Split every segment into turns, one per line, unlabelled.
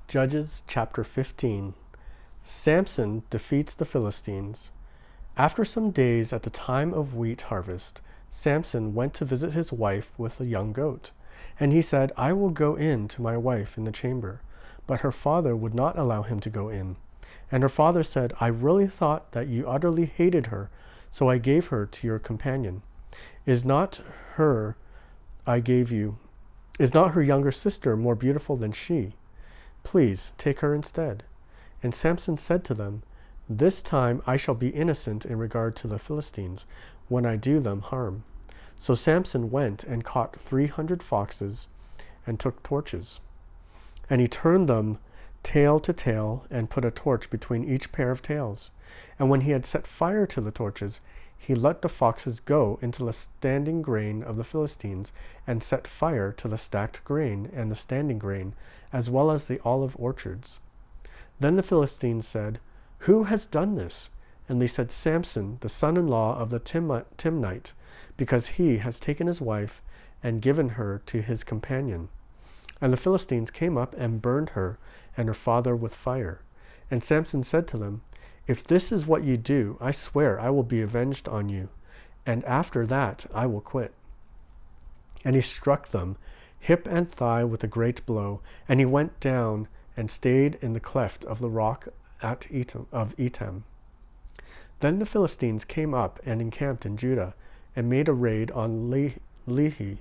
Judges chapter 15. Samson defeats the Philistines. After some days at the time of wheat harvest, Samson went to visit his wife with a young goat. And he said, I will go in to my wife in the chamber. But her father would not allow him to go in. And her father said, I really thought that you utterly hated her, so I gave her to your companion. Is not her I gave you? Is not her younger sister more beautiful than she? Please take her instead. And Samson said to them, This time I shall be innocent in regard to the Philistines, when I do them harm. So Samson went and caught 300 foxes, and took torches. And he turned them tail to tail, and put a torch between each pair of tails. And when he had set fire to the torches, he let the foxes go into the standing grain of the Philistines, and set fire to the stacked grain and the standing grain, as well as the olive orchards. Then the Philistines said, Who has done this? And they said, Samson, the son-in-law of the Timnite, because he has taken his wife and given her to his companion. And the Philistines came up and burned her and her father with fire. And Samson said to them, If this is what you do, I swear I will be avenged on you, and after that I will quit. And he struck them, hip and thigh, with a great blow, and he went down and stayed in the cleft of the rock of Etam. Then the Philistines came up and encamped in Judah, and made a raid on Lehi.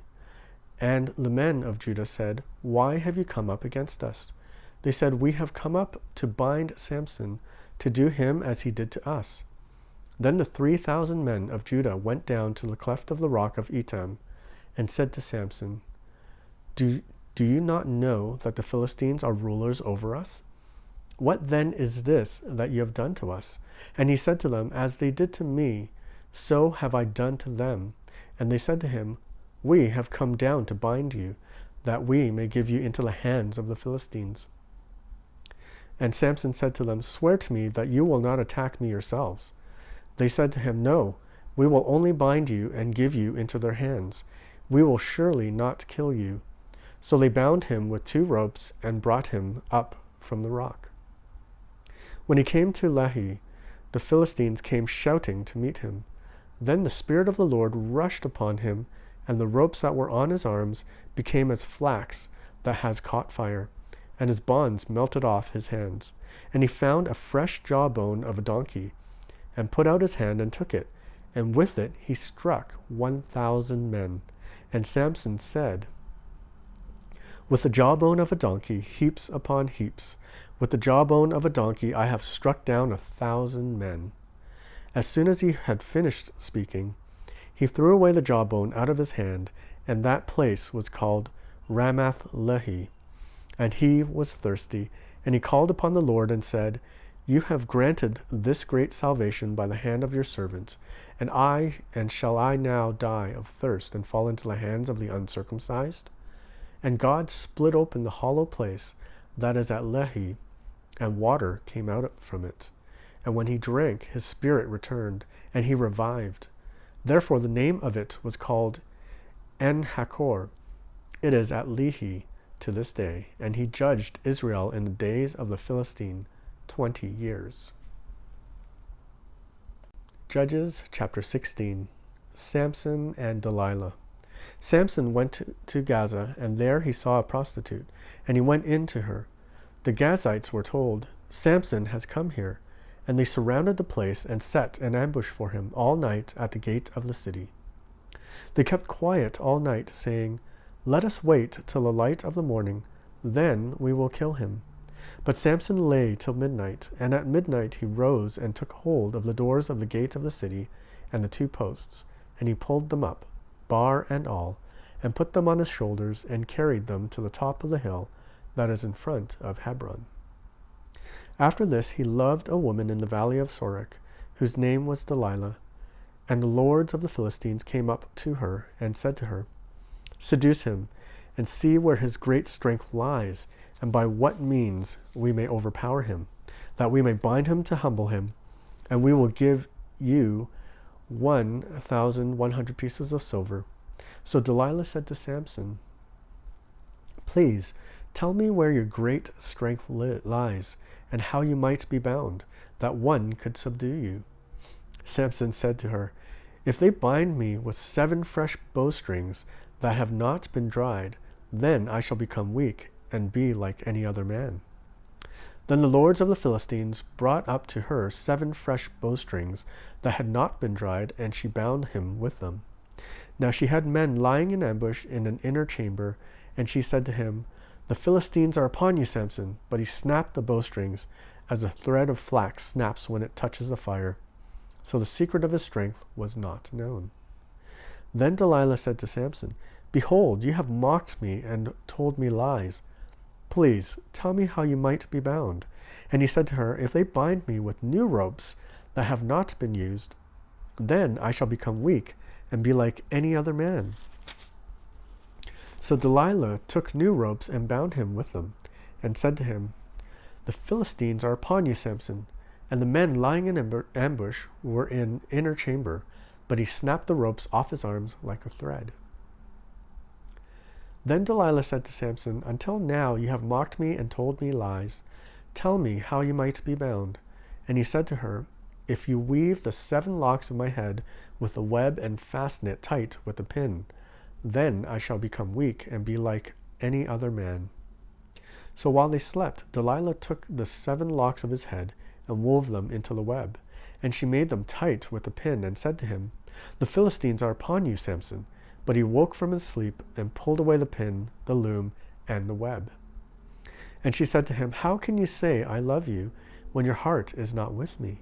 And the men of Judah said, Why have you come up against us? They said, We have come up to bind Samson, to do him as he did to us. Then the 3,000 men of Judah went down to the cleft of the rock of Etam, and said to Samson, Do you not know that the Philistines are rulers over us? What then is this that you have done to us? And he said to them, As they did to me, so have I done to them. And they said to him, We have come down to bind you, that we may give you into the hands of the Philistines. And Samson said to them, Swear to me that you will not attack me yourselves. They said to him, No, we will only bind you and give you into their hands. We will surely not kill you. So they bound him with 2 ropes and brought him up from the rock. When he came to Lehi, the Philistines came shouting to meet him. Then the Spirit of the Lord rushed upon him, and the ropes that were on his arms became as flax that has caught fire, and his bonds melted off his hands. And he found a fresh jawbone of a donkey, and put out his hand and took it, and with it he struck 1,000 men. And Samson said, With the jawbone of a donkey, heaps upon heaps, with the jawbone of a donkey I have struck down 1,000 men. As soon as he had finished speaking, he threw away the jawbone out of his hand, and that place was called Ramath Lehi. And he was thirsty, and he called upon the Lord and said, You have granted this great salvation by the hand of your servant, and shall I now die of thirst and fall into the hands of the uncircumcised? And God split open the hollow place that is at Lehi, and water came out from it. And when he drank, his spirit returned, and he revived. Therefore the name of it was called En-Hakor. It is at Lehi to this day. And he judged Israel in the days of the Philistine 20 years. Judges chapter 16. Samson and Delilah. Samson went to Gaza, and there he saw a prostitute, and he went in to her. The Gazites were told, Samson has come here, and they surrounded the place and set an ambush for him all night at the gate of the city. They kept quiet all night, saying, Let us wait till the light of the morning, then we will kill him. But Samson lay till midnight, and at midnight he rose and took hold of the doors of the gate of the city and the 2 posts, and he pulled them up, bar and all, and put them on his shoulders, and carried them to the top of the hill that is in front of Hebron. After this he loved a woman in the valley of Sorek, whose name was Delilah. And the lords of the Philistines came up to her, and said to her, Seduce him, and see where his great strength lies, and by what means we may overpower him, that we may bind him to humble him, and we will give you 1,100 pieces of silver. So Delilah said to Samson, Please, Tell me where your great strength lies, and how you might be bound, that one could subdue you. Samson said to her, If they bind me with 7 fresh bowstrings that have not been dried, then I shall become weak and be like any other man. Then the lords of the Philistines brought up to her 7 fresh bowstrings that had not been dried, and she bound him with them. Now she had men lying in ambush in an inner chamber, and she said to him, The Philistines are upon you, Samson. But he snapped the bowstrings, as a thread of flax snaps when it touches the fire. So the secret of his strength was not known. Then Delilah said to Samson, Behold, you have mocked me and told me lies. Please, tell me how you might be bound. And he said to her, If they bind me with new ropes that have not been used, then I shall become weak and be like any other man. So Delilah took new ropes and bound him with them, and said to him, The Philistines are upon you, Samson. And the men lying in ambush were in inner chamber, but he snapped the ropes off his arms like a thread. Then Delilah said to Samson, Until now you have mocked me and told me lies. Tell me how you might be bound. And he said to her, If you weave the 7 locks of my head with a web and fasten it tight with a pin, then I shall become weak and be like any other man. So while they slept, Delilah took the 7 locks of his head and wove them into the web. And she made them tight with a pin and said to him, The Philistines are upon you, Samson. But he woke from his sleep and pulled away the pin, the loom, and the web. And she said to him, How can you say, I love you, when your heart is not with me?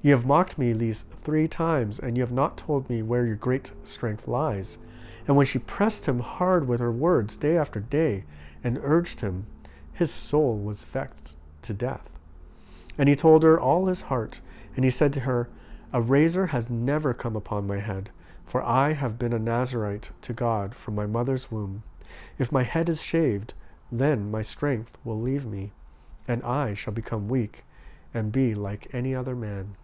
You have mocked me these 3 times, and you have not told me where your great strength lies. And when she pressed him hard with her words day after day, and urged him, his soul was vexed to death. And he told her all his heart, and he said to her, A razor has never come upon my head, for I have been a Nazirite to God from my mother's womb. If my head is shaved, then my strength will leave me, and I shall become weak and be like any other man.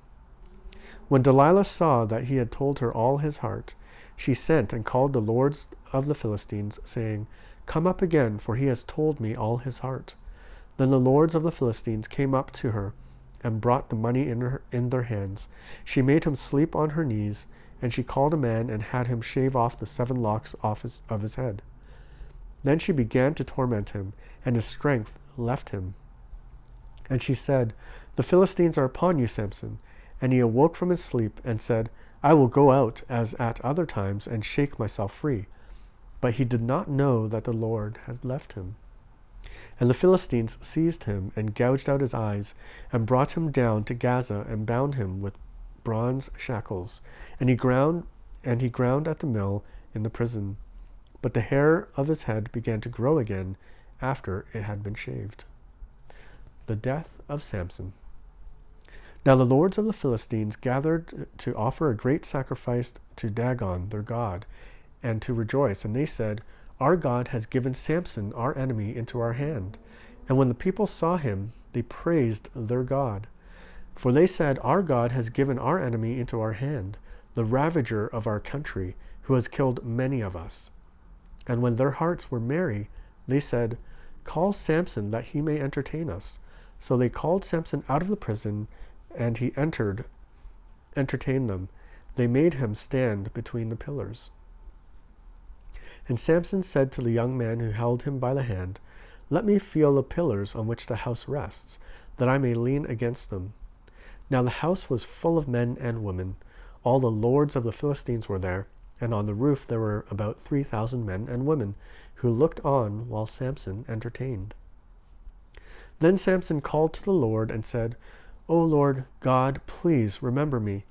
When Delilah saw that he had told her all his heart, she sent and called the lords of the Philistines, saying, Come up again, for he has told me all his heart. Then the lords of the Philistines came up to her and brought the money in their hands. She made him sleep on her knees, and she called a man and had him shave off the 7 locks of his head. Then she began to torment him, and his strength left him. And she said, The Philistines are upon you, Samson. And he awoke from his sleep and said, I will go out as at other times and shake myself free. But he did not know that the Lord had left him. And the Philistines seized him and gouged out his eyes, and brought him down to Gaza and bound him with bronze shackles. And he ground at the mill in the prison. But the hair of his head began to grow again after it had been shaved. The death of Samson. Now the lords of the Philistines gathered to offer a great sacrifice to Dagon, their god, and to rejoice. And they said, Our God has given Samson, our enemy, into our hand. And when the people saw him, they praised their God. For they said, Our God has given our enemy into our hand, the ravager of our country, who has killed many of us. And when their hearts were merry, they said, Call Samson, that he may entertain us. So they called Samson out of the prison, and he entertained them. They made him stand between the pillars. And Samson said to the young man who held him by the hand, Let me feel the pillars on which the house rests, that I may lean against them. Now the house was full of men and women. All the lords of the Philistines were there, and on the roof there were about 3,000 men and women, who looked on while Samson entertained. Then Samson called to the Lord and said, O Lord God, please remember me,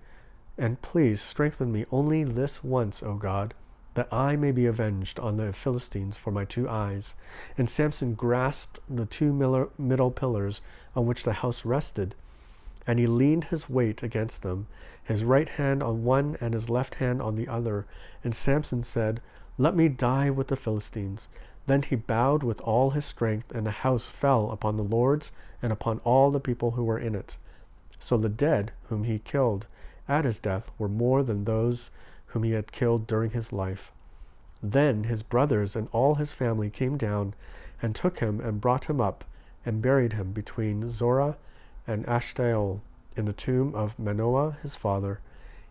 and please strengthen me only this once, O God, that I may be avenged on the Philistines for my 2 eyes. And Samson grasped the 2 middle pillars on which the house rested, and he leaned his weight against them, his right hand on one and his left hand on the other. And Samson said, Let me die with the Philistines. Then he bowed with all his strength, and the house fell upon the lords and upon all the people who were in it. So the dead whom he killed at his death were more than those whom he had killed during his life. Then his brothers and all his family came down and took him and brought him up, and buried him between Zorah and Ashtaol in the tomb of Manoah his father.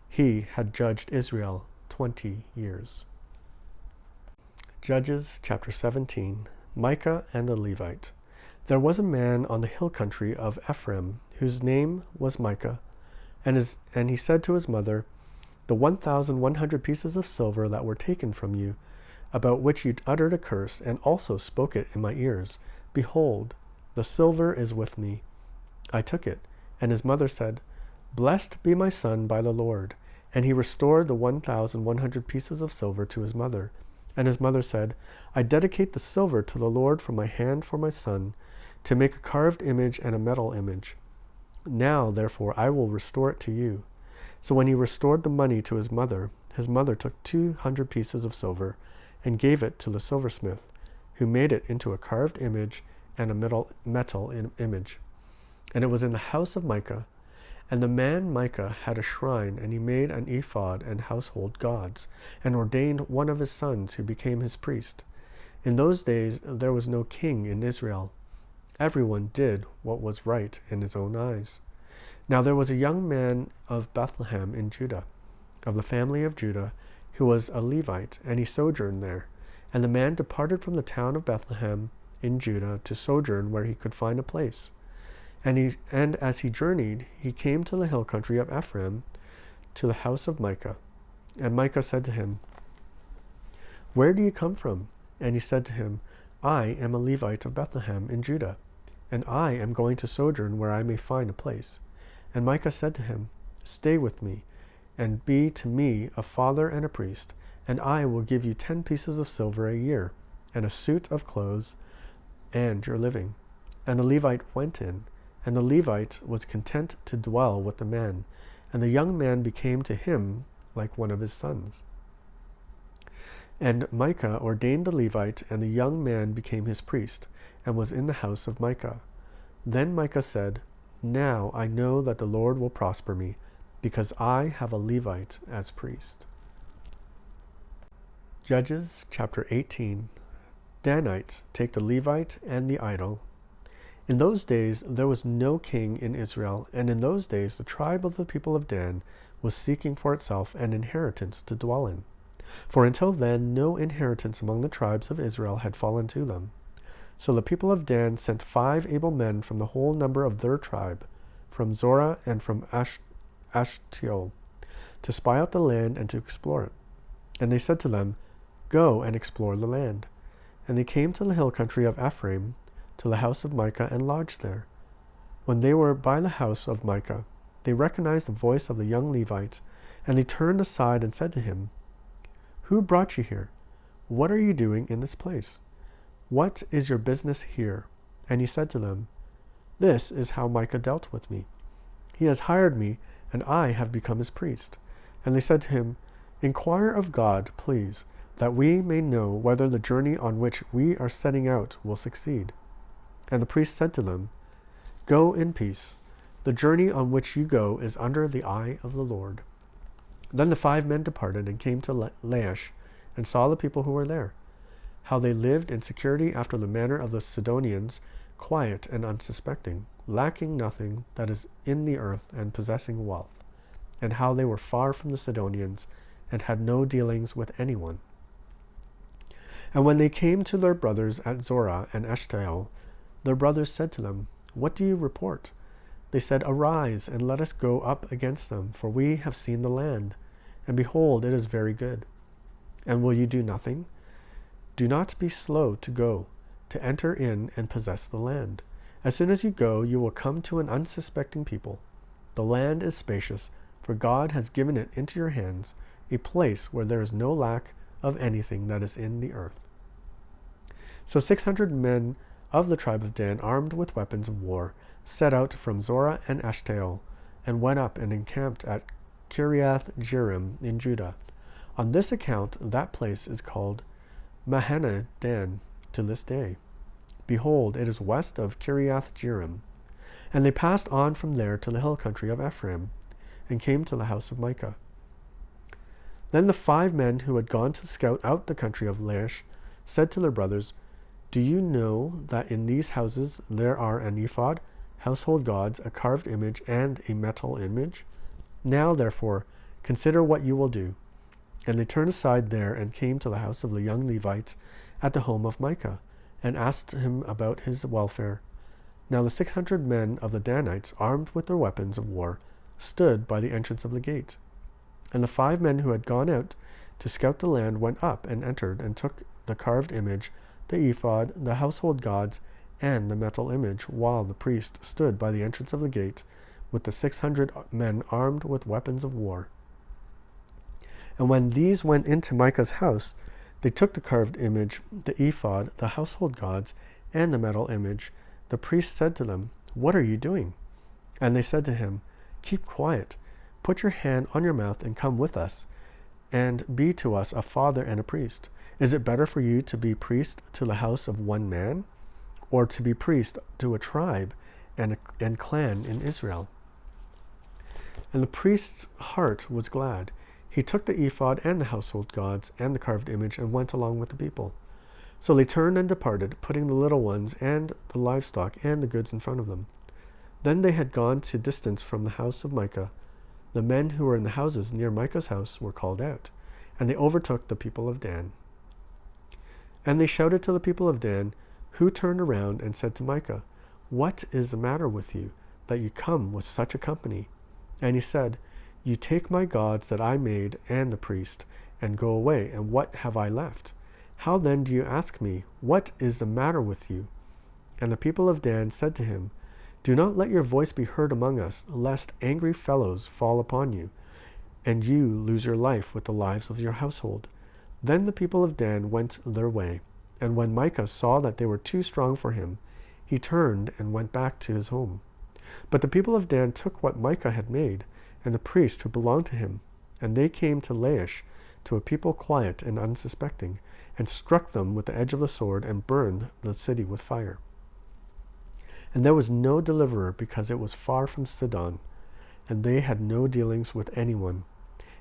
He had judged Israel 20 years. Judges chapter 17. Micah and the Levite. There was a man on the hill country of Ephraim, whose name was Micah, and he said to his mother, "The 1,100 pieces of silver that were taken from you, about which you uttered a curse, and also spoke it in my ears, behold, the silver is with me." I took it, and his mother said, "Blessed be my son by the Lord." And he restored the 1,100 pieces of silver to his mother. And his mother said, "I dedicate the silver to the Lord from my hand for my son, to make a carved image and a metal image. Now, therefore, I will restore it to you." So when he restored the money to his mother took 200 pieces of silver, and gave it to the silversmith, who made it into a carved image and a metal image. And it was in the house of Micah. And the man Micah had a shrine, and he made an ephod and household gods, and ordained one of his sons, who became his priest. In those days there was no king in Israel. Everyone did what was right in his own eyes. Now there was a young man of Bethlehem in Judah, of the family of Judah, who was a Levite, and he sojourned there. And the man departed from the town of Bethlehem in Judah to sojourn where he could find a place. And as he journeyed, he came to the hill country of Ephraim, to the house of Micah. And Micah said to him, "Where do you come from?" And he said to him, "I am a Levite of Bethlehem in Judah, and I am going to sojourn where I may find a place." And Micah said to him, "Stay with me, and be to me a father and a priest, and I will give you 10 pieces of silver a year, and a suit of clothes, and your living." And the Levite went in, and the Levite was content to dwell with the man, and the young man became to him like one of his sons. And Micah ordained the Levite, and the young man became his priest, and was in the house of Micah. Then Micah said, "Now I know that the Lord will prosper me, because I have a Levite as priest." Judges chapter 18. Danites take the Levite and the idol. In those days there was no king in Israel, and in those days the tribe of the people of Dan was seeking for itself an inheritance to dwell in. For until then no inheritance among the tribes of Israel had fallen to them. So the people of Dan sent 5 able men from the whole number of their tribe, from Zorah and from Ashtaol, to spy out the land and to explore it. And they said to them, "Go and explore the land." And they came to the hill country of Ephraim, to the house of Micah, and lodged there. When they were by the house of Micah, they recognized the voice of the young Levite, and they turned aside and said to him, "Who brought you here? What are you doing in this place? What is your business here?" And he said to them, "This is how Micah dealt with me. He has hired me, and I have become his priest." And they said to him, "Inquire of God, please, that we may know whether the journey on which we are setting out will succeed." And the priest said to them, "Go in peace. The journey on which you go is under the eye of the Lord." Then the 5 men departed and came to Laish, and saw the people who were there, how they lived in security after the manner of the Sidonians, quiet and unsuspecting, lacking nothing that is in the earth, and possessing wealth, and how they were far from the Sidonians, and had no dealings with anyone. And when they came to their brothers at Zorah and Ashtaol, their brothers said to them, "What do you report?" They said, "Arise, and let us go up against them, for we have seen the land, and behold, it is very good. And will you do nothing? Do not be slow to go, to enter in and possess the land. As soon as you go, you will come to an unsuspecting people. The land is spacious, for God has given it into your hands, a place where there is no lack of anything that is in the earth." So 600 men of the tribe of Dan, armed with weapons of war, set out from Zorah and Ashtaol, and went up and encamped at Kiriath Jearim in Judah. On this account that place is called Mahane Dan to this day. Behold, it is west of Kiriath Jearim. And they passed on from there to the hill country of Ephraim, and came to the house of Micah. Then the 5 men who had gone to scout out the country of Laish said to their brothers, Do you know that in these houses there are an ephod, household gods, a carved image, and a metal image? Now, therefore, consider what you will do." And they turned aside there and came to the house of the young Levite at the home of Micah, and asked him about his welfare. Now the 600 men of the Danites, armed with their weapons of war, stood by the entrance of the gate. And the 5 men who had gone out to scout the land went up and entered and took the carved image, the ephod, the household gods, and the metal image, while the priest stood by the entrance of the gate with the 600 men armed with weapons of war. And when these went into Micah's house, they took the carved image, the ephod, the household gods, and the metal image. The priest said to them, "What are you doing?" And they said to him, "Keep quiet. Put your hand on your mouth and come with us, and be to us a father and a priest. Is it better for you to be priest to the house of one man, or to be priest to a tribe and clan in Israel?" And the priest's heart was glad. He took the ephod and the household gods and the carved image and went along with the people. So they turned and departed, putting the little ones and the livestock and the goods in front of them. Then they had gone to distance from the house of Micah. The men who were in the houses near Micah's house were called out, and they overtook the people of Dan. And they shouted to the people of Dan, who turned around and said to Micah, "What is the matter with you, that you come with such a company?" And he said, "You take my gods that I made and the priest, and go away, and what have I left? How then do you ask me, what is the matter with you?" And the people of Dan said to him, "Do not let your voice be heard among us, lest angry fellows fall upon you, and you lose your life with the lives of your household." Then the people of Dan went their way, and when Micah saw that they were too strong for him, he turned and went back to his home. But the people of Dan took what Micah had made, and the priest who belonged to him, and they came to Laish, to a people quiet and unsuspecting, and struck them with the edge of the sword, and burned the city with fire. And there was no deliverer, because it was far from Sidon, and they had no dealings with anyone.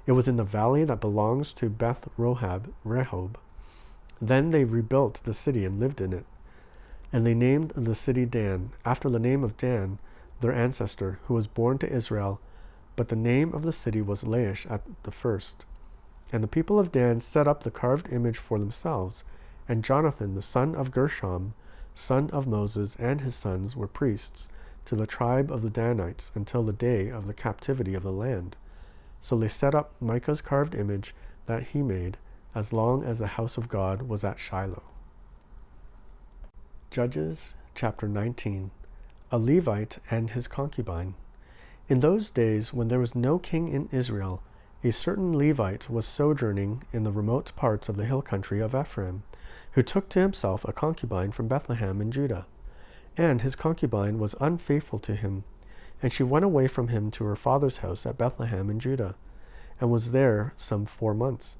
It was in the valley that belongs to Beth Rehob. Then they rebuilt the city and lived in it. And they named the city Dan, after the name of Dan, their ancestor, who was born to Israel. But the name of the city was Laish at the first. And the people of Dan set up the carved image for themselves, and Jonathan, the son of Gershom, son of Moses, and his sons were priests to the tribe of the Danites until the day of the captivity of the land. So they set up Micah's carved image that he made, as long as the house of God was at Shiloh. Judges chapter 19. A Levite and his concubine. In those days, when there was no king in Israel, a certain Levite was sojourning in the remote parts of the hill country of Ephraim, who took to himself a concubine from Bethlehem in Judah. And his concubine was unfaithful to him, and she went away from him to her father's house at Bethlehem in Judah, and was there some 4 months.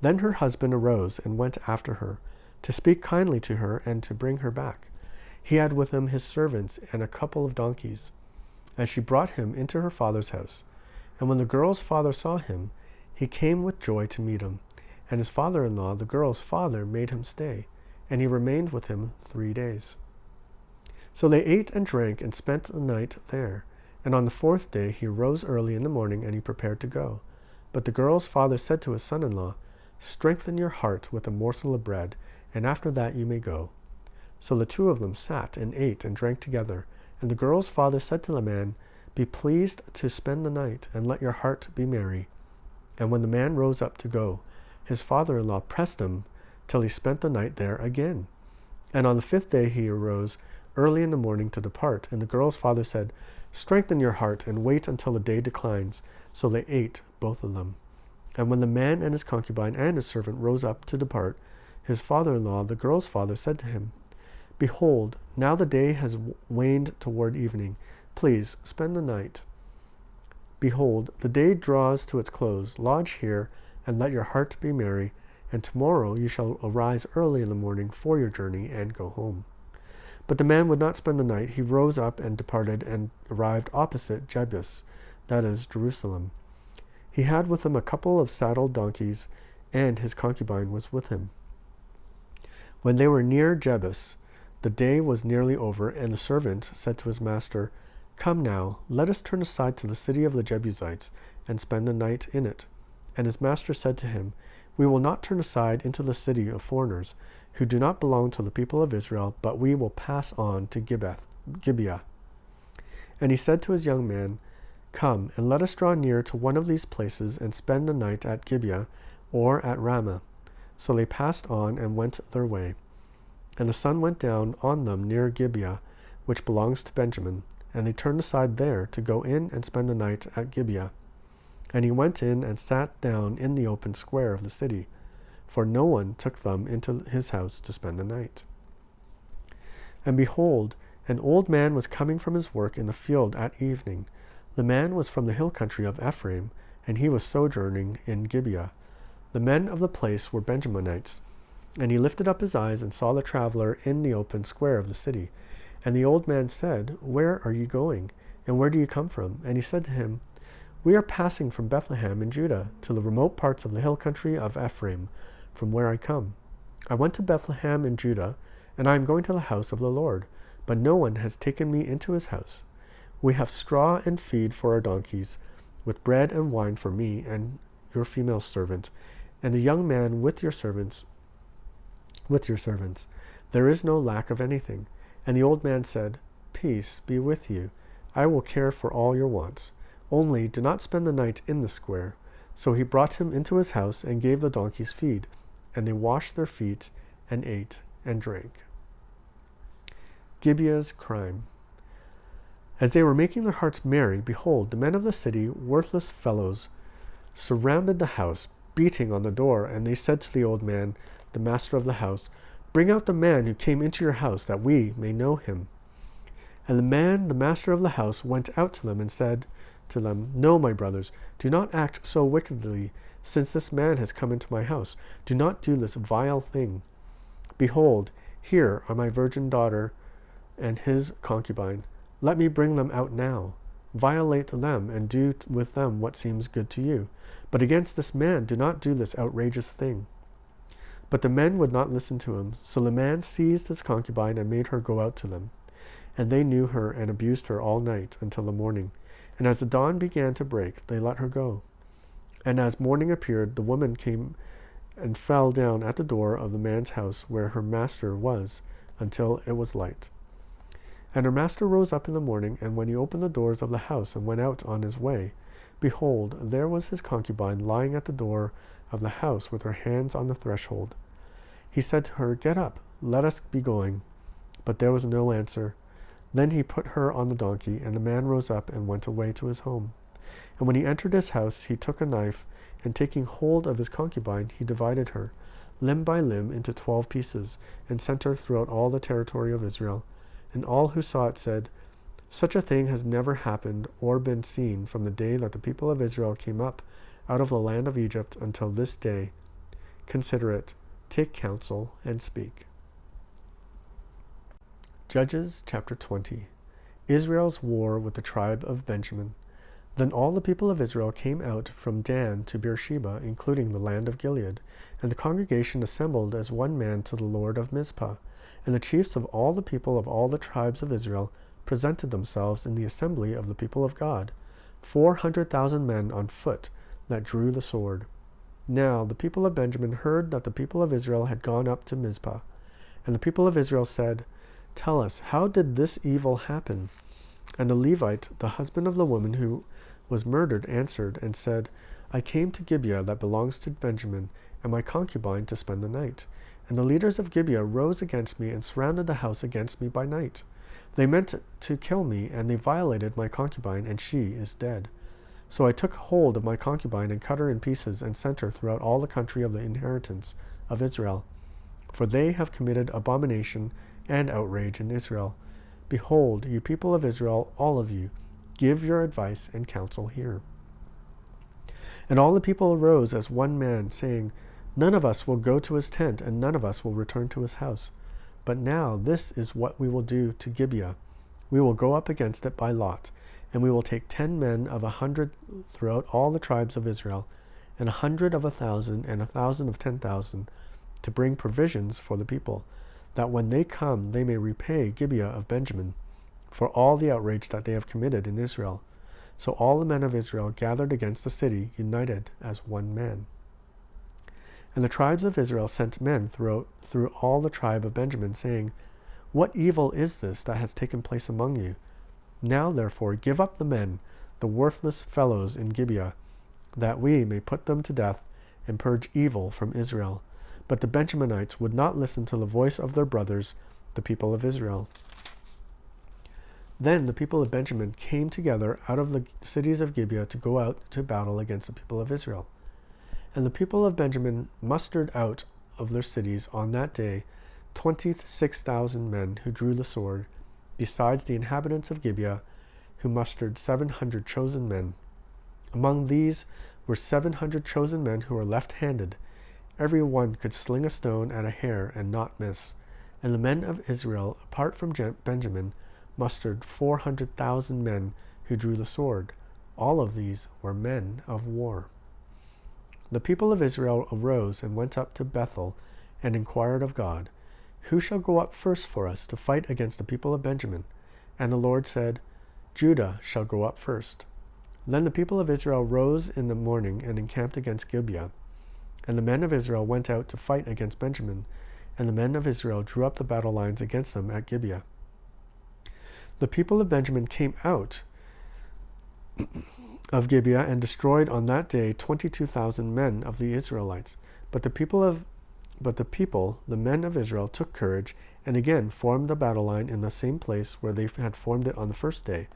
Then her husband arose and went after her, to speak kindly to her and to bring her back. He had with him his servants and a couple of donkeys. And she brought him into her father's house. And when the girl's father saw him, he came with joy to meet him. And his father-in-law, the girl's father, made him stay, and he remained with him 3 days. So they ate and drank and spent the night there. And on the 4th day he rose early in the morning, and he prepared to go. But the girl's father said to his son-in-law, "Strengthen your heart with a morsel of bread, and after that you may go." So the 2 of them sat and ate and drank together. And the girl's father said to the man, "Be pleased to spend the night, and let your heart be merry." And when the man rose up to go, his father-in-law pressed him till he spent the night there again. And on the 5th day he arose early in the morning to depart. And the girl's father said, "Strengthen your heart, and wait until the day declines." So they ate, both of them. And when the man and his concubine and his servant rose up to depart, his father-in-law, the girl's father, said to him, "Behold, now the day has waned toward evening. Please spend the night. Behold, the day draws to its close. Lodge here, and let your heart be merry. And tomorrow you shall arise early in the morning for your journey and go home." But the man would not spend the night. He rose up and departed, and arrived opposite Jebus, that is, Jerusalem. He had with him a couple of saddled donkeys, and his concubine was with him. When they were near Jebus, the day was nearly over, and the servant said to his master, "Come now, let us turn aside to the city of the Jebusites, and spend the night in it." And his master said to him, "We will not turn aside into the city of foreigners, who do not belong to the people of Israel, but we will pass on to Gibeah." And he said to his young man, "Come, and let us draw near to one of these places, and spend the night at Gibeah, or at Ramah." So they passed on and went their way. And the sun went down on them near Gibeah, which belongs to Benjamin. And they turned aside there to go in and spend the night at Gibeah. And he went in and sat down in the open square of the city, for no one took them into his house to spend the night. And behold, an old man was coming from his work in the field at evening. The man was from the hill country of Ephraim, and he was sojourning in Gibeah. The men of the place were Benjaminites. And he lifted up his eyes and saw the traveler in the open square of the city. And the old man said, "Where are you going? And where do you come from?" And he said to him, "We are passing from Bethlehem in Judah to the remote parts of the hill country of Ephraim, from where I come. I went to Bethlehem in Judah, and I am going to the house of the Lord, but no one has taken me into his house. We have straw and feed for our donkeys, with bread and wine for me and your female servant, and the young man with your servants. There is no lack of anything." And the old man said, "Peace be with you. I will care for all your wants. Only do not spend the night in the square." So he brought him into his house and gave the donkeys feed. And they washed their feet and ate and drank. Gibeah's crime. As they were making their hearts merry, behold, the men of the city, worthless fellows, surrounded the house, beating on the door. And they said to the old man, the master of the house, "Bring out the man who came into your house, that we may know him." And the master of the house, went out to them and said to them, "No, my brothers, do not act so wickedly, since this man has come into my house. Do not do this vile thing. Behold, here are my virgin daughter and his concubine. Let me bring them out now. Violate them, and do with them what seems good to you. But against this man do not do this outrageous thing." But the men would not listen to him. So the man seized his concubine and made her go out to them. And they knew her and abused her all night until the morning. And as the dawn began to break, they let her go. And as morning appeared, the woman came and fell down at the door of the man's house where her master was, until it was light. And her master rose up in the morning, and when he opened the doors of the house and went out on his way, behold, there was his concubine lying at the door of the house with her hands on the threshold. He said to her, "Get up, let us be going." But there was no answer. Then he put her on the donkey, and the man rose up and went away to his home. And when he entered his house, he took a knife, and taking hold of his concubine, he divided her, limb by limb, into 12 pieces, and sent her throughout all the territory of Israel. And all who saw it said, "Such a thing has never happened or been seen from the day that the people of Israel came up out of the land of Egypt until this day. Consider it, take counsel, and speak." Judges chapter 20. Israel's war with the tribe of Benjamin. Then all the people of Israel came out from Dan to Beersheba, including the land of Gilead, and the congregation assembled as one man to the Lord of Mizpah. And the chiefs of all the people of all the tribes of Israel presented themselves in the assembly of the people of God, 400,000 men on foot that drew the sword. Now the people of Benjamin heard that the people of Israel had gone up to Mizpah. And the people of Israel said, "Tell us, how did this evil happen?" And the Levite, the husband of the woman who was murdered, answered and said, "I came to Gibeah that belongs to Benjamin, and my concubine to spend the night. And the leaders of Gibeah rose against me and surrounded the house against me by night. They meant to kill me, and they violated my concubine, and she is dead. So I took hold of my concubine and cut her in pieces and sent her throughout all the country of the inheritance of Israel. For they have committed abomination and outrage in Israel. Behold, you people of Israel, all of you, give your advice and counsel here." And all the people arose as one man, saying, "None of us will go to his tent, and none of us will return to his house. But now this is what we will do to Gibeah. We will go up against it by lot, and we will take 10 men of 100 throughout all the tribes of Israel, and 100 of 1,000, and 1,000 of 10,000, to bring provisions for the people, that when they come they may repay Gibeah of Benjamin for all the outrage that they have committed in Israel. So all the men of Israel gathered against the city, united as one man. And the tribes of Israel sent men through all the tribe of Benjamin, saying, What evil is this that has taken place among you? Now therefore give up the men, the worthless fellows in Gibeah, that we may put them to death and purge evil from Israel. But the Benjaminites would not listen to the voice of their brothers, the people of Israel. Then the people of Benjamin came together out of the cities of Gibeah to go out to battle against the people of Israel. And the people of Benjamin mustered out of their cities on that day 26,000 men who drew the sword, besides the inhabitants of Gibeah, who mustered 700 chosen men. Among these were 700 chosen men who were left-handed. Every one could sling a stone at a hair and not miss. And the men of Israel, apart from Benjamin, mustered 400,000 men who drew the sword. All of these were men of war. The people of Israel arose and went up to Bethel and inquired of God, Who shall go up first for us to fight against the people of Benjamin? And the Lord said, Judah shall go up first. Then the people of Israel rose in the morning and encamped against Gibeah. And the men of Israel went out to fight against Benjamin, and the men of Israel drew up the battle lines against them at Gibeah. The people of Benjamin came out of Gibeah and destroyed on that day 22,000 men of the Israelites. But the men of Israel, took courage and again formed the battle line in the same place where they had formed it on the first day.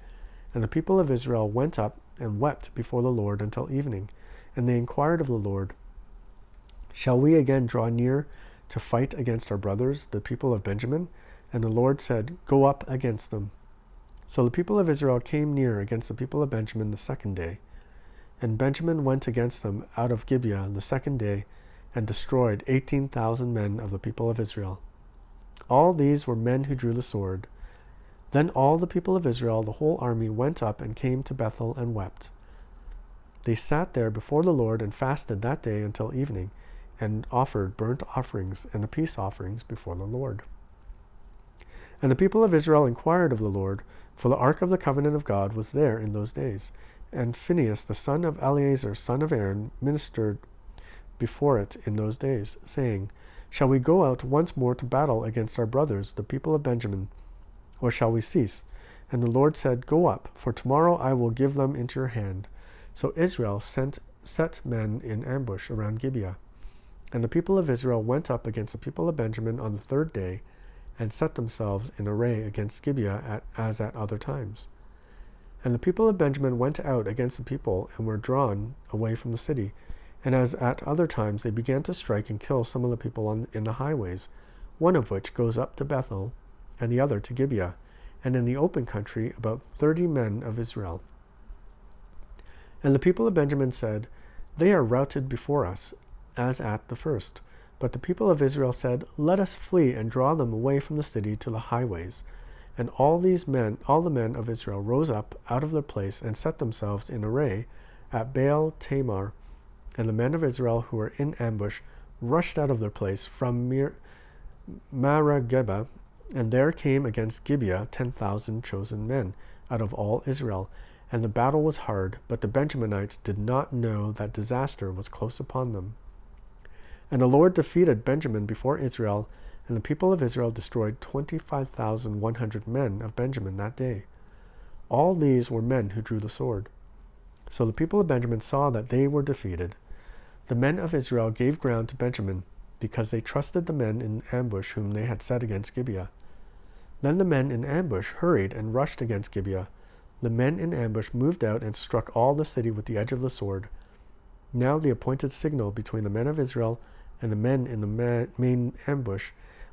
And the people of Israel went up and wept before the Lord until evening. And they inquired of the Lord, Shall we again draw near to fight against our brothers, the people of Benjamin? And the Lord said, Go up against them. So the people of Israel came near against the people of Benjamin the second day. And Benjamin went against them out of Gibeah the second day, and destroyed 18,000 men of the people of Israel. All these were men who drew the sword. Then all the people of Israel, the whole army, went up and came to Bethel and wept. They sat there before the Lord and fasted that day until evening, and offered burnt offerings and the peace offerings before the Lord. And the people of Israel inquired of the Lord, for the ark of the covenant of God was there in those days. And Phinehas, the son of Eleazar, son of Aaron, ministered before it in those days, saying, Shall we go out once more to battle against our brothers, the people of Benjamin, or shall we cease? And the Lord said, Go up, for tomorrow I will give them into your hand. So Israel set men in ambush around Gibeah. And the people of Israel went up against the people of Benjamin on the third day, and set themselves in array against Gibeah as at other times. And the people of Benjamin went out against the people, and were drawn away from the city. And as at other times they began to strike and kill some of the people in the highways, one of which goes up to Bethel, and the other to Gibeah, and in the open country about 30 men of Israel. And the people of Benjamin said, They are routed before us, as at the first. But the people of Israel said, Let us flee and draw them away from the city to the highways. And all the men of Israel rose up out of their place and set themselves in array at Baal Tamar. And the men of Israel who were in ambush rushed out of their place from Marageba, and there came against Gibeah 10,000 chosen men out of all Israel. And the battle was hard, but the Benjaminites did not know that disaster was close upon them. And the Lord defeated Benjamin before Israel, and the people of Israel destroyed 25,100 men of Benjamin that day. All these were men who drew the sword. So the people of Benjamin saw that they were defeated. The men of Israel gave ground to Benjamin, because they trusted the men in ambush whom they had set against Gibeah. Then the men in ambush hurried and rushed against Gibeah. The men in ambush moved out and struck all the city with the edge of the sword. Now the appointed signal between the men of Israel and the men in the main ambush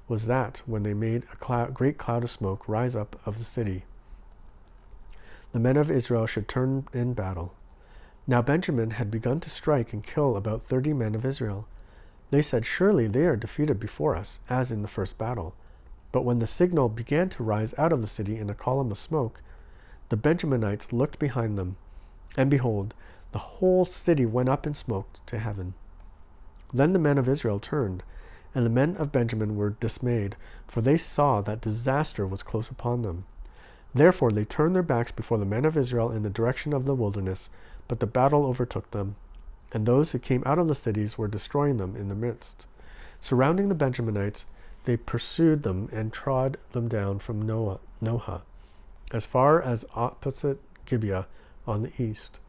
was that when they made a great cloud of smoke rise up of the city, the men of Israel should turn in battle. Now Benjamin had begun to strike and kill about 30 men of Israel. They said, Surely they are defeated before us, as in the first battle. But when the signal began to rise out of the city in a column of smoke, the Benjaminites looked behind them, and behold, the whole city went up in smoke to heaven. Then the men of Israel turned, And the men of Benjamin were dismayed, for they saw that disaster was close upon them. Therefore they turned their backs before the men of Israel in the direction of the wilderness, but the battle overtook them, and those who came out of the cities were destroying them in the midst. Surrounding the Benjaminites, they pursued them and trod them down from Noah, as far as opposite Gibeah on the east.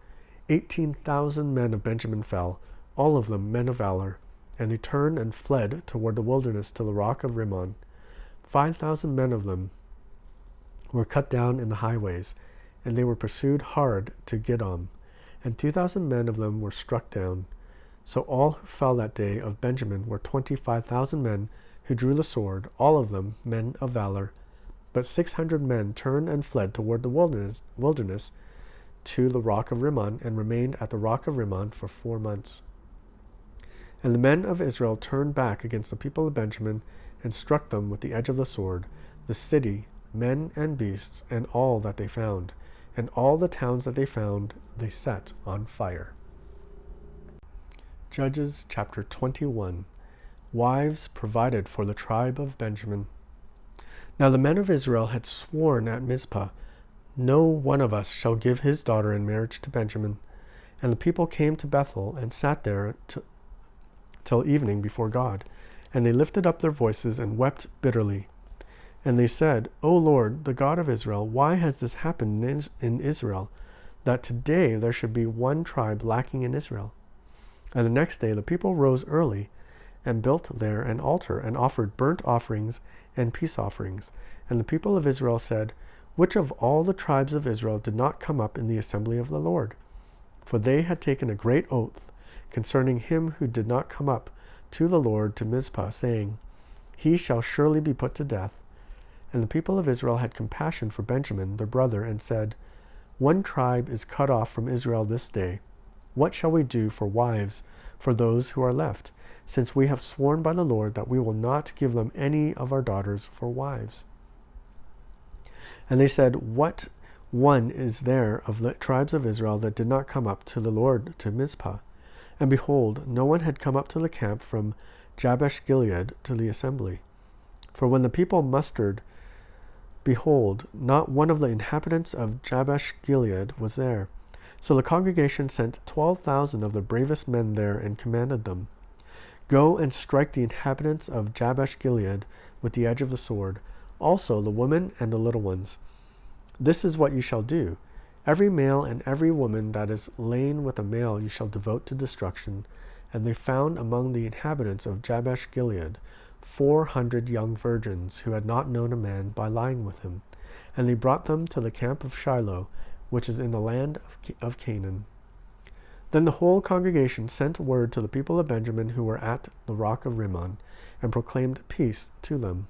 18,000 men of Benjamin fell, all of them men of valor, and they turned and fled toward the wilderness to the rock of Rimmon. 5,000 men of them were cut down in the highways, and they were pursued hard to Gidom, and 2,000 men of them were struck down. So all who fell that day of Benjamin were 25,000 men who drew the sword, all of them men of valor. But 600 men turned and fled toward the wilderness to the rock of Rimmon, and remained at the rock of Rimmon for 4 months. And the men of Israel turned back against the people of Benjamin, and struck them with the edge of the sword, the city, men and beasts, and all that they found. And all the towns that they found they set on fire. Judges chapter 21. Wives provided for the tribe of Benjamin. Now the men of Israel had sworn at Mizpah, "No one of us shall give his daughter in marriage to Benjamin." And the people came to Bethel, and sat there till evening before God. And they lifted up their voices, and wept bitterly. And they said, "O Lord, the God of Israel, why has this happened in Israel, that today there should be one tribe lacking in Israel?" And the next day the people rose early, and built there an altar, and offered burnt offerings and peace offerings. And the people of Israel said, "Which of all the tribes of Israel did not come up in the assembly of the Lord?" For they had taken a great oath concerning him who did not come up to the Lord to Mizpah, saying, "He shall surely be put to death." And the people of Israel had compassion for Benjamin their brother, and said, "One tribe is cut off from Israel this day. What shall we do for wives for those who are left, since we have sworn by the Lord that we will not give them any of our daughters for wives?" And they said, "What one is there of the tribes of Israel that did not come up to the Lord to Mizpah?" And behold, no one had come up to the camp from Jabesh Gilead to the assembly. For when the people mustered, behold, not one of the inhabitants of Jabesh Gilead was there. So the congregation sent 12,000 of the bravest men there, and commanded them, "Go and strike the inhabitants of Jabesh Gilead with the edge of the sword, also the women and the little ones. This is what you shall do. Every male and every woman that is lain with a male you shall devote to destruction." And they found among the inhabitants of Jabesh Gilead 400 young virgins, who had not known a man by lying with him. And they brought them to the camp of Shiloh, which is in the land of Canaan. Then the whole congregation sent word to the people of Benjamin who were at the rock of Rimmon, and proclaimed peace to them.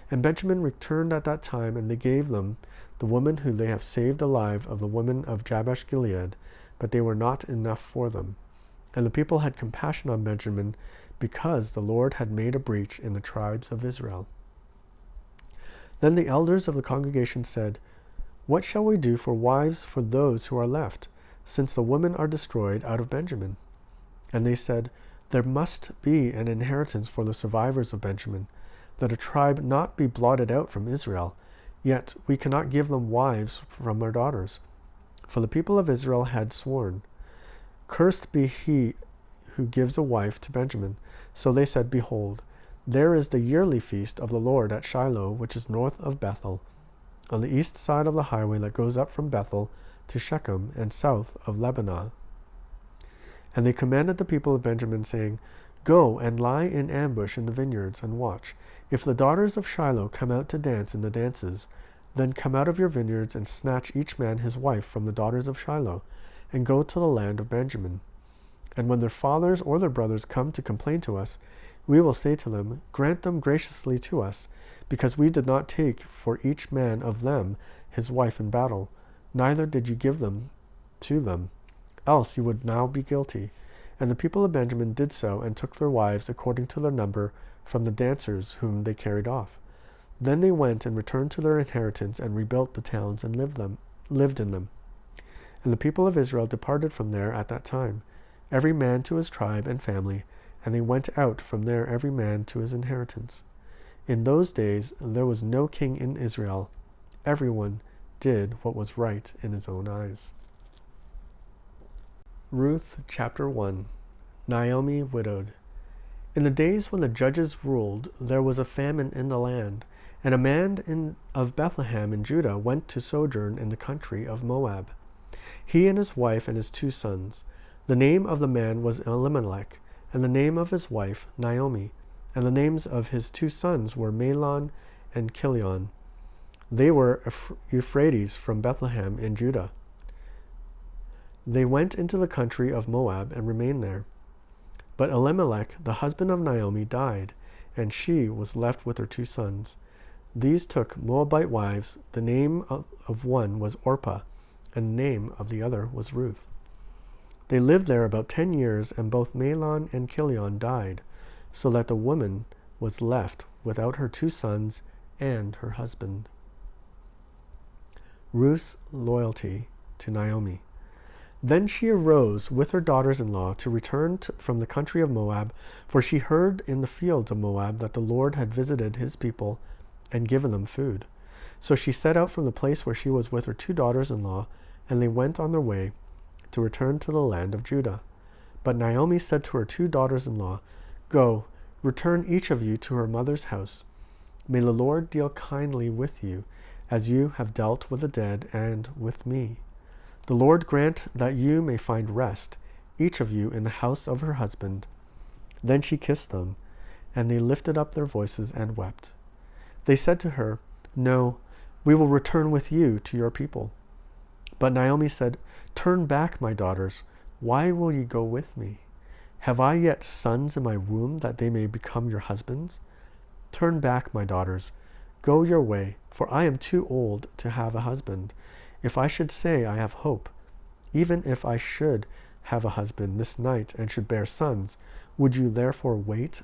And Benjamin returned at that time, and they gave them the woman who they have saved alive of the women of Jabesh Gilead, but they were not enough for them. And the people had compassion on Benjamin, because the Lord had made a breach in the tribes of Israel. Then the elders of the congregation said, "What shall we do for wives for those who are left, since the women are destroyed out of Benjamin?" And they said, "There must be an inheritance for the survivors of Benjamin, that a tribe not be blotted out from Israel. Yet we cannot give them wives from our daughters." For the people of Israel had sworn, "Cursed be he who gives a wife to Benjamin." So they said, "Behold, there is the yearly feast of the Lord at Shiloh, which is north of Bethel, on the east side of the highway that goes up from Bethel to Shechem, and south of Lebanah." And they commanded the people of Benjamin, saying, "Go and lie in ambush in the vineyards, and watch. If the daughters of Shiloh come out to dance in the dances, then come out of your vineyards, and snatch each man his wife from the daughters of Shiloh, and go to the land of Benjamin. And when their fathers or their brothers come to complain to us, we will say to them, Grant them graciously to us, because we did not take for each man of them his wife in battle, neither did you give them to them, else you would now be guilty." And the people of Benjamin did so, and took their wives according to their number from the dancers whom they carried off. Then they went and returned to their inheritance, and rebuilt the towns, and lived in them. And the people of Israel departed from there at that time, every man to his tribe and family, and they went out from there every man to his inheritance. In those days there was no king in Israel. Everyone did what was right in his own eyes. Ruth chapter 1. Naomi widowed. In the days when the judges ruled, there was a famine in the land, and a man of Bethlehem in Judah went to sojourn in the country of Moab, he and his wife and his 2 sons. The name of the man was Elimelech, and the name of his wife Naomi, and the names of his 2 sons were Mahlon and Chilion. They were Euphrates from Bethlehem in Judah. They went into the country of Moab and remained there. But Elimelech, the husband of Naomi, died, and she was left with her 2 sons. These took Moabite wives. The name of one was Orpah, and the name of the other was Ruth. They lived there about 10 years, and both Mahlon and Chilion died, so that the woman was left without her 2 sons and her husband. Ruth's loyalty to Naomi. Then she arose with her daughters-in-law to return from the country of Moab, for she heard in the fields of Moab that the Lord had visited his people and given them food. So she set out from the place where she was with her 2 daughters-in-law, and they went on their way to return to the land of Judah. But Naomi said to her 2 daughters-in-law, "Go, return each of you to her mother's house. May the Lord deal kindly with you, as you have dealt with the dead and with me. The Lord grant that you may find rest, each of you in the house of her husband." Then she kissed them, and they lifted up their voices and wept. They said to her, "No, we will return with you to your people." But Naomi said, "Turn back, my daughters. Why will ye go with me? Have I yet sons in my womb that they may become your husbands? Turn back, my daughters. Go your way, for I am too old to have a husband. If I should say I have hope, even if I should have a husband this night and should bear sons, would you therefore wait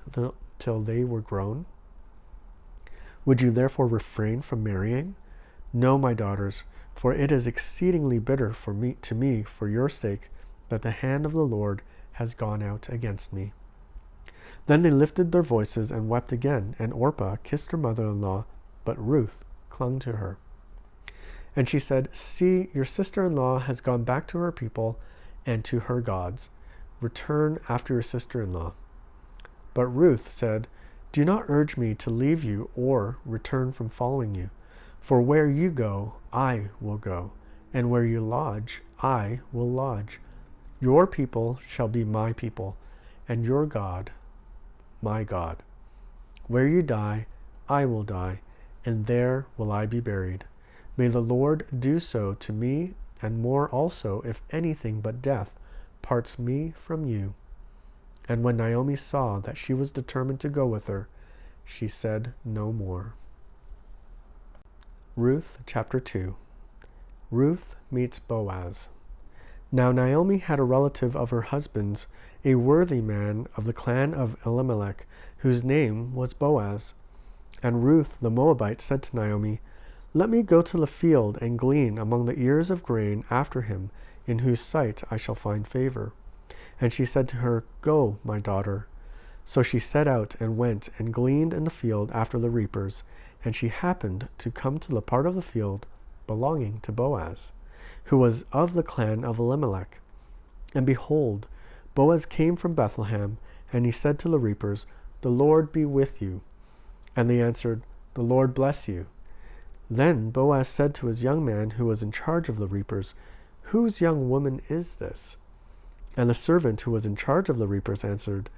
till they were grown? Would you therefore refrain from marrying? No, my daughters, for it is exceedingly bitter to me for your sake that the hand of the Lord has gone out against me." Then they lifted their voices and wept again, and Orpah kissed her mother-in-law, but Ruth clung to her. And she said, "See, your sister-in-law has gone back to her people and to her gods. Return after your sister-in-law." But Ruth said, "Do not urge me to leave you or return from following you. For where you go, I will go, and where you lodge, I will lodge. Your people shall be my people, and your God, my God. Where you die, I will die, and there will I be buried. May the Lord do so to me, and more also, if anything but death parts me from you." And when Naomi saw that she was determined to go with her, she said no more. Ruth chapter 2. Ruth meets Boaz. Now Naomi had a relative of her husband's, a worthy man of the clan of Elimelech, whose name was Boaz. And Ruth the Moabite said to Naomi, "Let me go to the field and glean among the ears of grain after him, in whose sight I shall find favor." And she said to her, "Go, my daughter." So she set out and went and gleaned in the field after the reapers, and she happened to come to the part of the field belonging to Boaz, who was of the clan of Elimelech. And behold, Boaz came from Bethlehem, and he said to the reapers, "The Lord be with you." And they answered, "The Lord bless you." Then Boaz said to his young man who was in charge of the reapers, "Whose young woman is this?" And the servant who was in charge of the reapers answered,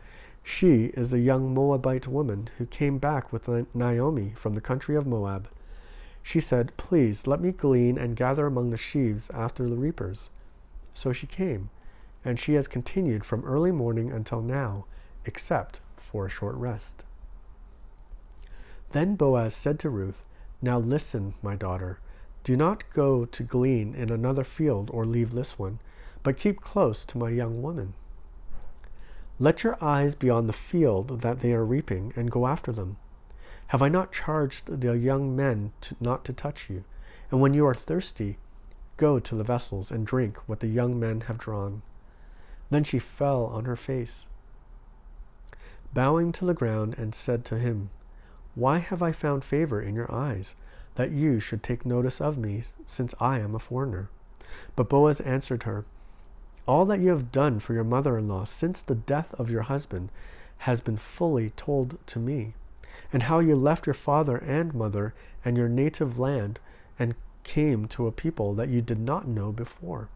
"She is a young Moabite woman who came back with Naomi from the country of Moab. She said, 'Please let me glean and gather among the sheaves after the reapers.' So she came, and she has continued from early morning until now, except for a short rest." Then Boaz said to Ruth, "Now listen, my daughter. Do not go to glean in another field or leave this one, but keep close to my young woman. Let your eyes be on the field that they are reaping, and go after them. Have I not charged the young men not to touch you? And when you are thirsty, go to the vessels and drink what the young men have drawn." Then she fell on her face. bowing to the ground, and said to him, "Why have I found favor in your eyes, that you should take notice of me, since I am a foreigner?" But Boaz answered her, "All that you have done for your mother-in-law since the death of your husband has been fully told to me, and how you left your father and mother and your native land and came to a people that you did not know before.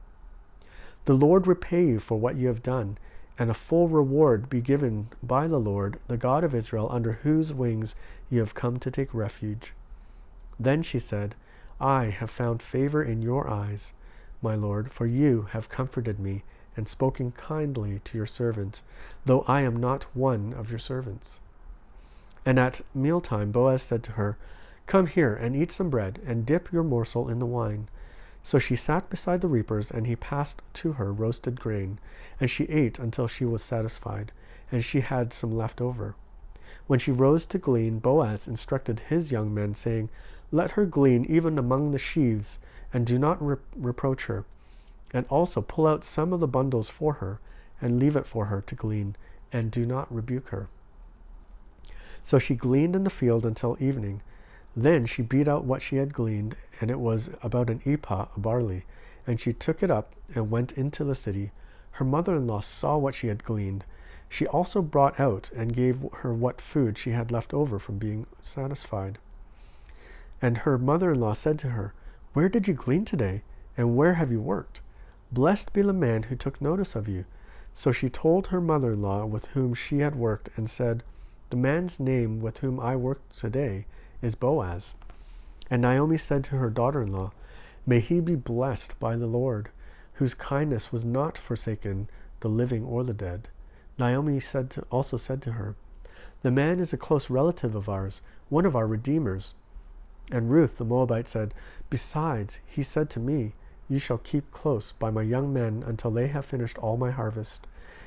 The Lord repay you for what you have done, and a full reward be given by the Lord, the God of Israel, under whose wings you have come to take refuge." Then she said, "I have found favor in your eyes, my lord, for you have comforted me and spoken kindly to your servant, though I am not one of your servants." And at mealtime Boaz said to her, "Come here and eat some bread, and dip your morsel in the wine." So she sat beside the reapers, and he passed to her roasted grain, and she ate until she was satisfied, and she had some left over. When she rose to glean, Boaz instructed his young men, saying, "Let her glean even among the sheaves, and do not reproach her. And also pull out some of the bundles for her, and leave it for her to glean, and do not rebuke her." So she gleaned in the field until evening. Then she beat out what she had gleaned, and it was about an ephah of barley, and she took it up and went into the city. Her mother-in-law saw what she had gleaned. She also brought out and gave her what food she had left over from being satisfied. And her mother-in-law said to her, "Where did you glean today, and where have you worked? Blessed be the man who took notice of you." So she told her mother-in-law with whom she had worked, and said, "The man's name with whom I worked today is Boaz." And Naomi said to her daughter-in-law, "May he be blessed by the Lord, whose kindness was not forsaken the living or the dead." Naomi also said to her, "The man is a close relative of ours, one of our redeemers." And Ruth the Moabite said, "Besides, he said to me, 'You shall keep close by my young men until they have finished all my harvest.'"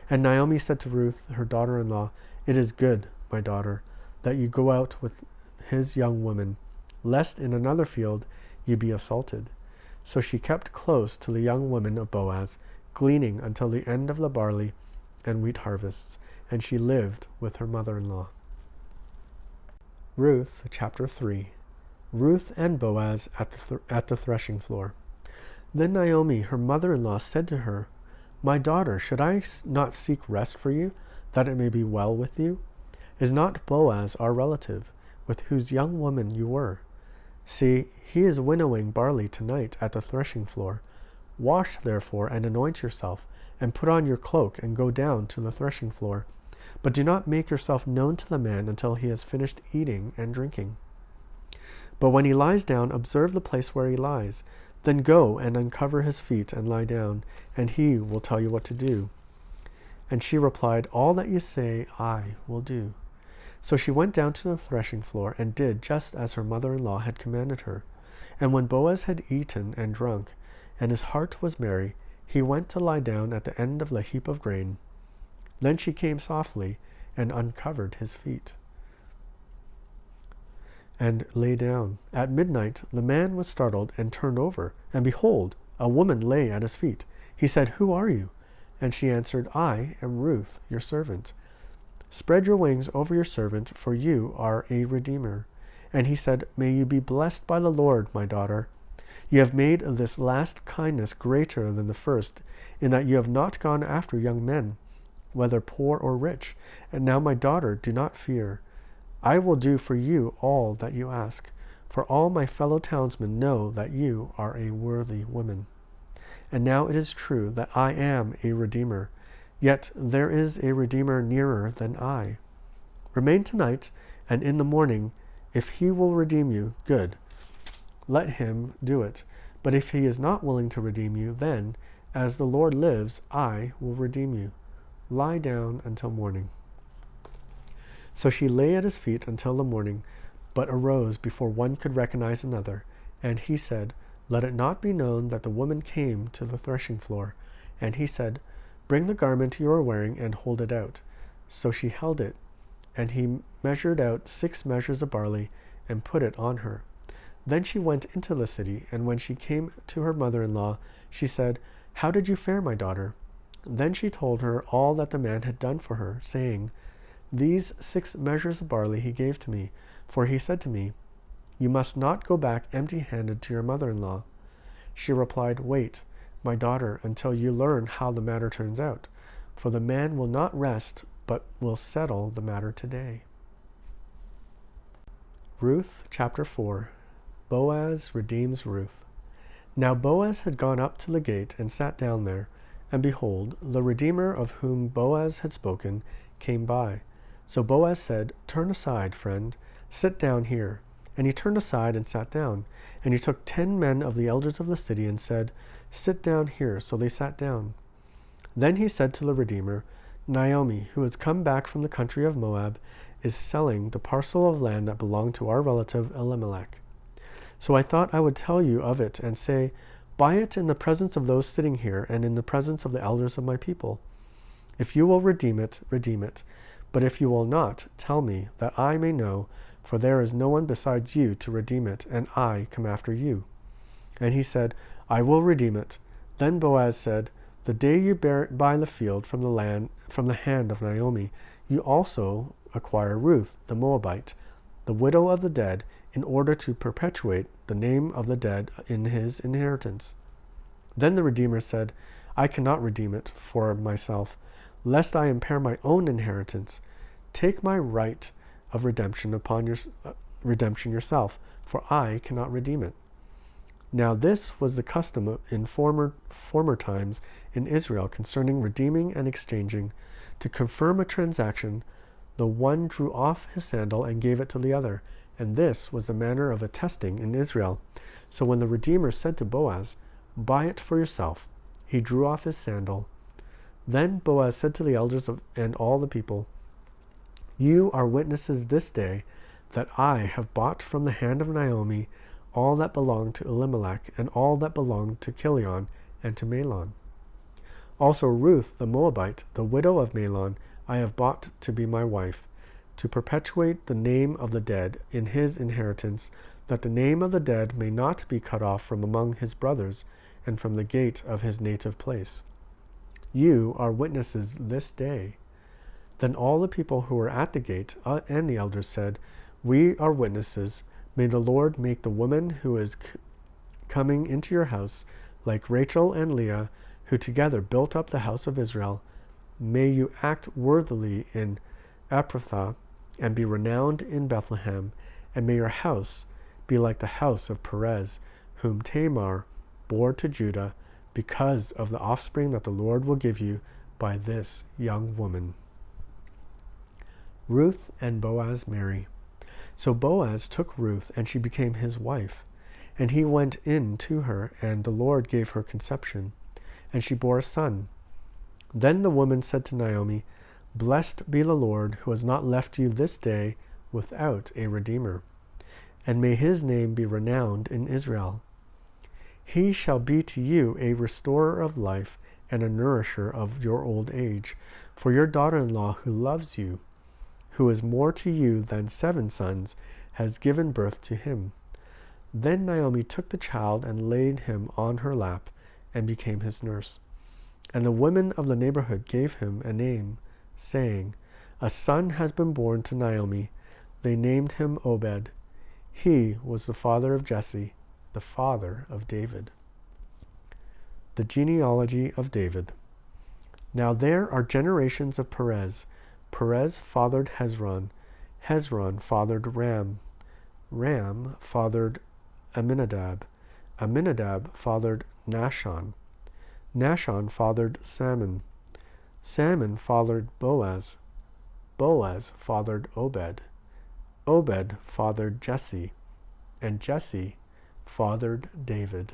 And Naomi said to Ruth, her daughter-in-law, "It is good, my daughter, that you go out with his young women, lest in another field ye be assaulted." So she kept close to the young women of Boaz, gleaning until the end of the barley and wheat harvests, and she lived with her mother-in-law. Ruth chapter 3. Ruth and Boaz at the threshing floor. Then Naomi, her mother-in-law, said to her, "My daughter, should I not seek rest for you, that it may be well with you? Is not Boaz our relative, with whose young woman you were? See, he is winnowing barley tonight at the threshing floor. Wash, therefore, and anoint yourself, and put on your cloak, and go down to the threshing floor. But do not make yourself known to the man until he has finished eating and drinking. But when he lies down, observe the place where he lies. Then go and uncover his feet and lie down, and he will tell you what to do." And she replied, "All that you say I will do." So she went down to the threshing floor, and did just as her mother-in-law had commanded her. And when Boaz had eaten and drunk, and his heart was merry, he went to lie down at the end of the heap of grain. Then she came softly and uncovered his feet, and lay down. At midnight the man was startled and turned over, and behold, a woman lay at his feet. He said, "Who are you?" And she answered, "I am Ruth, your servant. Spread your wings over your servant, for you are a redeemer." And he said, "May you be blessed by the Lord, my daughter. You have made this last kindness greater than the first, in that you have not gone after young men, whether poor or rich. And now, my daughter, do not fear. I will do for you all that you ask, for all my fellow townsmen know that you are a worthy woman. And now it is true that I am a redeemer, yet there is a redeemer nearer than I. Remain tonight, and in the morning, if he will redeem you, good. Let him do it. But if he is not willing to redeem you, then, as the Lord lives, I will redeem you. Lie down until morning." So she lay at his feet until the morning, but arose before one could recognize another. And he said, "Let it not be known that the woman came to the threshing floor." And he said, "Bring the garment you are wearing and hold it out." So she held it, and he measured out 6 measures of barley and put it on her. Then she went into the city, and when she came to her mother-in-law, she said, "How did you fare, my daughter?" Then she told her all that the man had done for her, saying, These 6 measures of barley he gave to me, for he said to me, 'You must not go back empty-handed to your mother-in-law.' She replied, 'Wait, my daughter, until you learn how the matter turns out, for the man will not rest, but will settle the matter today.'" Ruth chapter 4. Boaz redeems Ruth. Now Boaz had gone up to the gate and sat down there, and behold, the Redeemer of whom Boaz had spoken came by. So Boaz said, "Turn aside, friend, sit down here." And he turned aside and sat down. And he took 10 men of the elders of the city and said, "Sit down here." So they sat down. Then he said to the Redeemer, "Naomi, who has come back from the country of Moab, is selling the parcel of land that belonged to our relative Elimelech. So I thought I would tell you of it and say, 'Buy it in the presence of those sitting here and in the presence of the elders of my people.' If you will redeem it, redeem it. But if you will not, tell me, that I may know, for there is no one besides you to redeem it, and I come after you." And he said, "I will redeem it." Then Boaz said, "The day you buy the field from the hand of Naomi, you also acquire Ruth the Moabite, the widow of the dead, in order to perpetuate the name of the dead in his inheritance." Then the Redeemer said, "I cannot redeem it for myself, lest I impair my own inheritance. Take my right of redemption upon your redemption yourself, for I cannot redeem it." Now this was the custom in former times in Israel concerning redeeming and exchanging. To confirm a transaction, the one drew off his sandal and gave it to the other, and this was the manner of attesting in Israel. So when the Redeemer said to Boaz, "Buy it for yourself," he drew off his sandal. Then Boaz said to the elders and all the people, "You are witnesses this day that I have bought from the hand of Naomi all that belonged to Elimelech and all that belonged to Chilion and to Mahlon. Also Ruth the Moabite, the widow of Mahlon, I have bought to be my wife, to perpetuate the name of the dead in his inheritance, that the name of the dead may not be cut off from among his brothers and from the gate of his native place. You are witnesses this day." Then all the people who were at the gate and the elders said, "We are witnesses. May the Lord make the woman who is coming into your house like Rachel and Leah, who together built up the house of Israel. May you act worthily in Ephrathah and be renowned in Bethlehem, and may your house be like the house of Perez, whom Tamar bore to Judah, because of the offspring that the Lord will give you by this young woman." Ruth and Boaz marry. So Boaz took Ruth, and she became his wife. And he went in to her, and the Lord gave her conception, and she bore a son. Then the woman said to Naomi, "Blessed be the Lord, who has not left you this day without a redeemer, and may his name be renowned in Israel. He shall be to you a restorer of life and a nourisher of your old age, for your daughter-in-law who loves you, who is more to you than 7 sons, has given birth to him." Then Naomi took the child and laid him on her lap and became his nurse. And the women of the neighborhood gave him a name, saying, "A son has been born to Naomi." They named him Obed. He was the father of Jesse, the father of David. The genealogy of David. Now there are generations of Perez. Perez fathered Hezron. Hezron fathered Ram. Ram fathered Aminadab. Aminadab fathered Nahshon. Nahshon fathered Salmon. Salmon fathered Boaz. Boaz fathered Obed. Obed fathered Jesse. And Jesse fathered David.